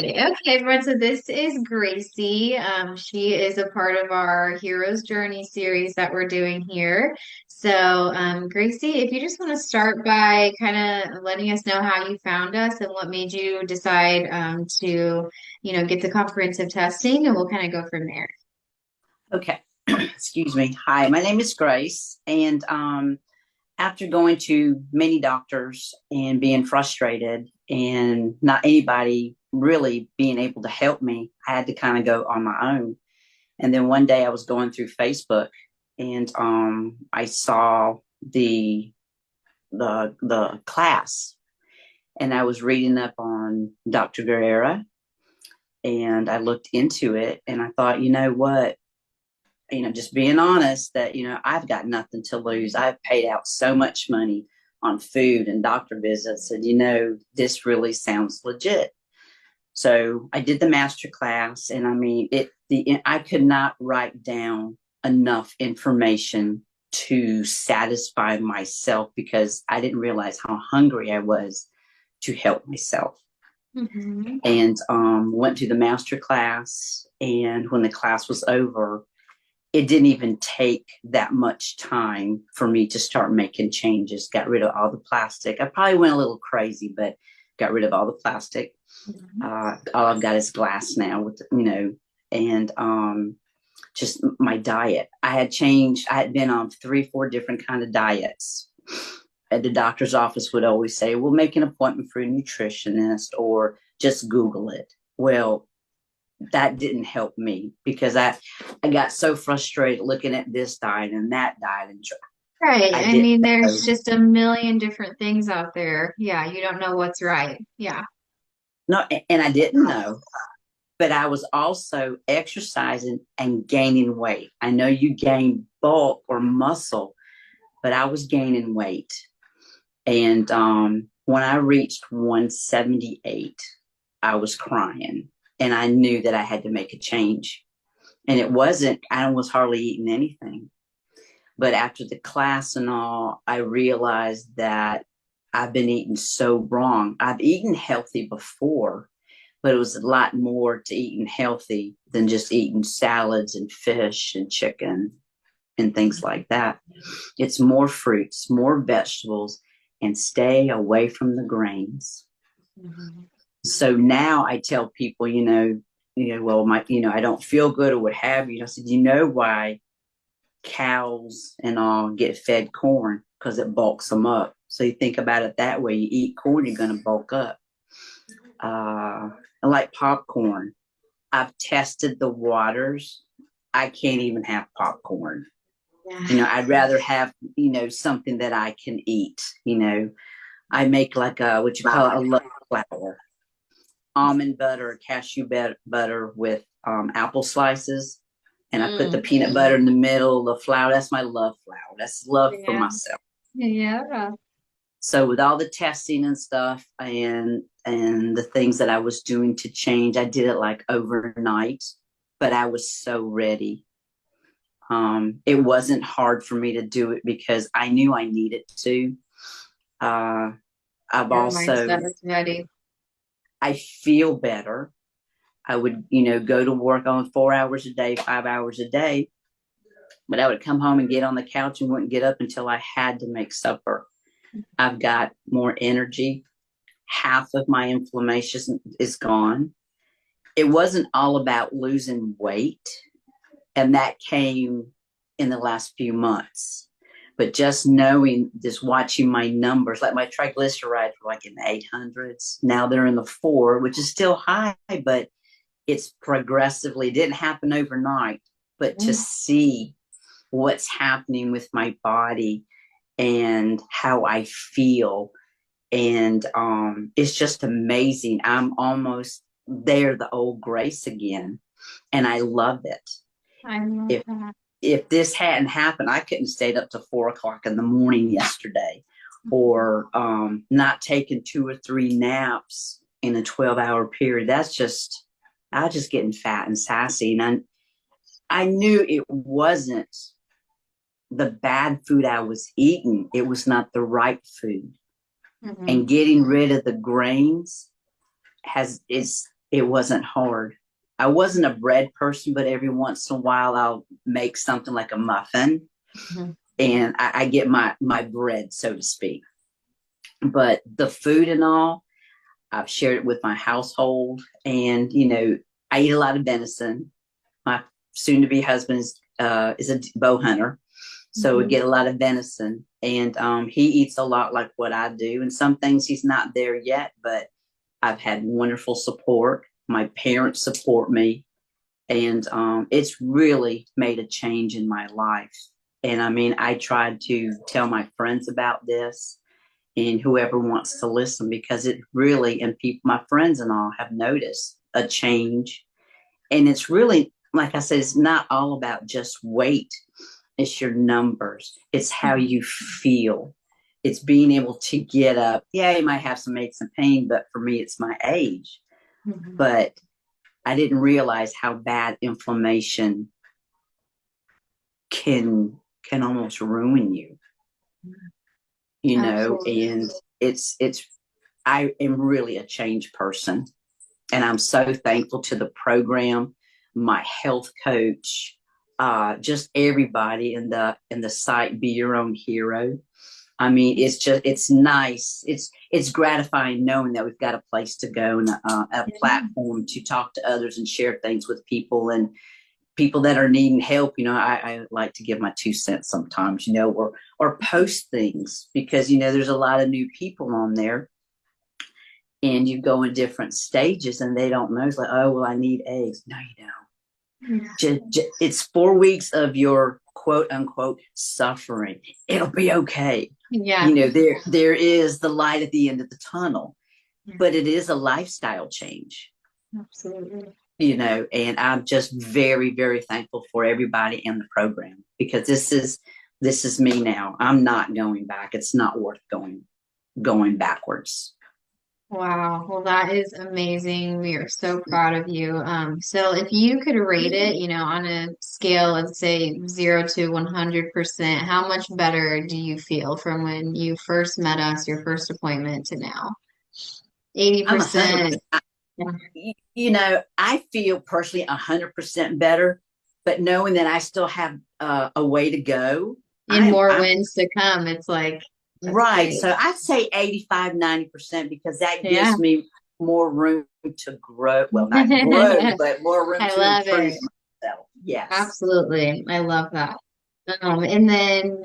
Okay, everyone. So this is Gracie. She is a part of our Hero's Journey series that we're doing here. So, Gracie, if you just want to start by kind of letting us know how you found us and what made you decide to get the comprehensive testing, and we'll kind of go from there. Okay. Excuse me. Hi, my name is Grace. And after going to many doctors and being frustrated and not anybody really being able to help me, I had to kind of go on my own. And then one day I was going through Facebook and I saw the class, and I was reading up on Dr. Guerrera, and I looked into it and I thought, you know what? Just being honest that, I've got nothing to lose. I've paid out so much money on food and doctor visits, and, this really sounds legit. So I did the master class, and I mean, I could not write down enough information to satisfy myself because I didn't realize how hungry I was to help myself. Hmm. And went to the master class, and when the class was over, it didn't even take that much time for me to start making changes. Got rid of all the plastic. I probably went a little crazy, but got rid of all the plastic. All I've got is glass now, and just my diet. I had changed. I had been on 3, 4 different kind of diets. At the doctor's office would always say, "We'll make an appointment for a nutritionist," or just Google it. Well, that didn't help me because I got so frustrated looking at this diet and that diet, and Right. I I didn't mean, there's know. just a million different things out there. Yeah, you don't know what's right. Yeah. No, and I didn't know, but I was also exercising and gaining weight. I know you gain bulk or muscle, but I was gaining weight. And when I reached 178, I was crying, and I knew that I had to make a change. And it wasn't, I was hardly eating anything. But after the class and all, I realized that I've been eating so wrong. I've eaten healthy before, but it was a lot more to eating healthy than just eating salads and fish and chicken and things like that. It's more fruits, more vegetables, and stay away from the grains. Mhm. So now I tell people, well, I don't feel good or what have you. I said, why cows and all get fed corn? Because it bulks them up. So you think about it that way. You eat corn, you're going to bulk up. I like popcorn. I've tested the waters. I can't even have popcorn. Yeah. I'd rather have, something that I can eat. I make like what you call a love flour, almond butter, cashew butter with apple slices. And I put the Mm. peanut butter in the middle, the flour. That's my love flour. That's love for Yeah. myself. Yeah. So with all the testing and stuff and the things that I was doing to change, I did it like overnight, but I was so ready. It wasn't hard for me to do it because I knew I needed to. Uh, I've Your also, mindset is ready. I feel better. I would, go to work on 4 hours a day, 5 hours a day, but I would come home and get on the couch and wouldn't get up until I had to make supper. I've got more energy. Half of my inflammation is gone. It wasn't all about losing weight, and that came in the last few months. But just knowing, just watching my numbers, like my triglycerides were like in the 800s. Now they're in the 4, which is still high, but it's progressively, it didn't happen overnight. But to see what's happening with my body and how I feel, and it's just amazing. I'm almost there, the old Grace again, and I love it. I love If that. if this hadn't happened, I couldn't stayed up to 4 o'clock in the morning yesterday, or not taking 2 or 3 naps in a 12-hour period. That's just, I was just getting fat and sassy, and I knew it wasn't the bad food I was eating. It was not the right food, Hmm. and getting rid of the grains has is it wasn't hard. I wasn't a bread person, but every once in a while I'll make something like a muffin, Mhm. and I get my bread, so to speak. But the food and all, I've shared it with my household, and I eat a lot of venison. My soon-to-be husband is a bow hunter, so we Mhm. get a lot of venison, and he eats a lot like what I do. And some things he's not there yet, but I've had wonderful support. My parents support me, and it's really made a change in my life. And I mean, I tried to tell my friends about this and whoever wants to listen, because it really, and people, my friends and all, have noticed a change. And it's really, like I said, it's not all about just weight, it's your numbers, it's how Mhm. you feel, it's being able to get up. Yeah, you might have some aches and pain, but for me, it's my age. Mhm. But I didn't realize how bad inflammation can almost ruin you, Absolutely. and it's I am really a changed person, and I'm so thankful to the program, my health coach, just everybody in the site. Be Your Own Hero. I mean, it's nice. It's gratifying knowing that we've got a place to go and a Yeah. platform to talk to others and share things with people, and people that are needing help. I like to give my 2 cents sometimes, or post things, because there's a lot of new people on there, and you go in different stages and they don't know. It's like, oh, well, I need eggs. No, you don't. Yeah. It's 4 weeks of your quote unquote suffering. It'll be okay. Yeah. There is the light at the end of the tunnel, Yeah. but it is a lifestyle change. Absolutely. And I'm just very, very thankful for everybody in the program, because this is me now. I'm not going back. It's not worth going backwards. Wow. Well, that is amazing. We are so proud of you. So if you could rate it, on a scale of say 0 to 100%, how much better do you feel from when you first met us, your first appointment to now? I'm 100. 80%. I feel personally 100% better, but knowing that I still have a way to go, And more I'm wins to come. It's like, that's right. great. So I'd say 85, 90%, because that Yeah. gives me more room to grow. Well, not grow, but more room I to love improve it. myself. Yes. Absolutely. I love that. And then,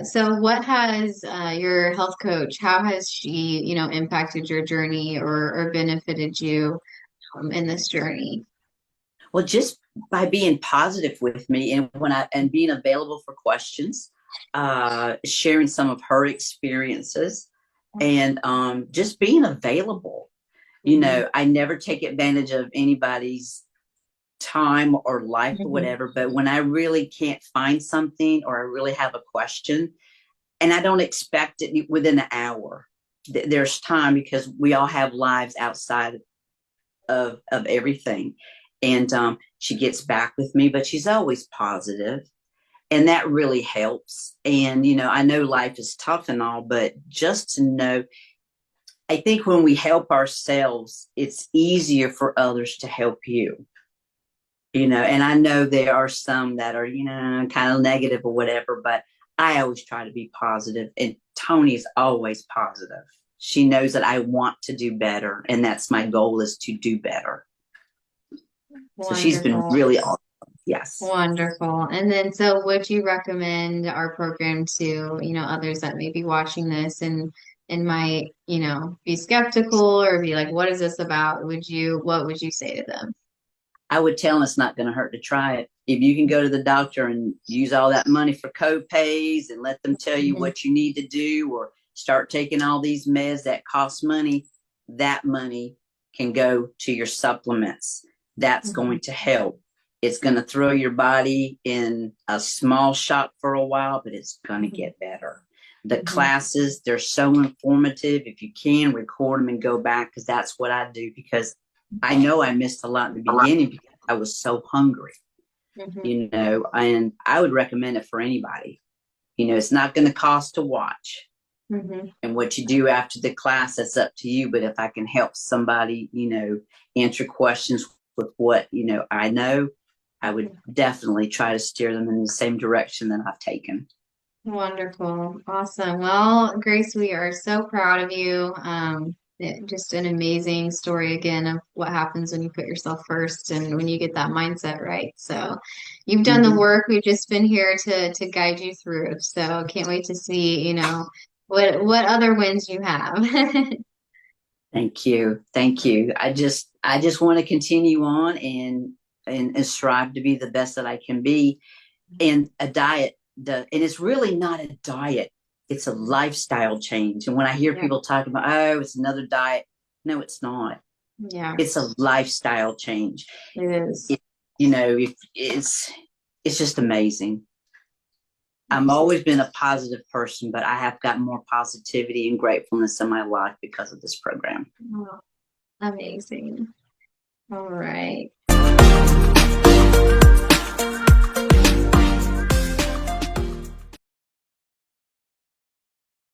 so what has your health coach, how has she, impacted your journey or benefited you in this journey? Well, just by being positive with me, and being available for questions, sharing some of her experiences, and just being available. Mhm. I never take advantage of anybody's time or life or Mhm. whatever, but when I really can't find something, or I really have a question, and I don't expect it within an hour, there's time, because we all have lives outside of everything. And she gets back with me, but she's always positive, and that really helps. And I know life is tough and all, but just to know, I think when we help ourselves, it's easier for others to help you. And I know there are some that are, kind of negative or whatever, but I always try to be positive, and Tony's always positive. She knows that I want to do better, and that's my goal, is to do better. So she's been Wonderful. really awesome. Yes. Wonderful. And then, so would you recommend our program to, others that may be watching this and might, be skeptical or be like, what is this about? What would you say to them? I would tell them it's not going to hurt to try it. If you can go to the doctor and use all that money for co-pays and let them tell you Mhm. what you need to do, or start taking all these meds that cost money, that money can go to your supplements. That's Mhm. going to help. It's going to throw your body in a small shock for a while, but it's going to Mhm. get better. The Mhm. classes, they're so informative. If you can, record them and go back, because that's what I do, because I know I missed a lot in the beginning because I was so hungry, Mhm. and I would recommend it for anybody. It's not going to cost to watch. Hmm. And what you do after the class, that's up to you. But if I can help somebody, answer questions with what, I know, I would definitely try to steer them in the same direction that I've taken. Wonderful. Awesome. Well, Grace, we are so proud of you. Just an amazing story again of what happens when you put yourself first and when you get that mindset right. So you've done the Mhm. work. We've just been here to guide you through. So can't wait to see, what other wins you have. Thank you. Thank you. I just want to continue on and strive to be the best that I can be. And a diet does, and it's really not a diet. It's a lifestyle change. And when I hear Yeah, people talking about, oh, it's another diet, no, it's not. yeah, It's a lifestyle change. it is. It, if it's just amazing. I've Absolutely. always been a positive person, but I have got more positivity and gratefulness in my life because of this program. Oh, amazing. All right.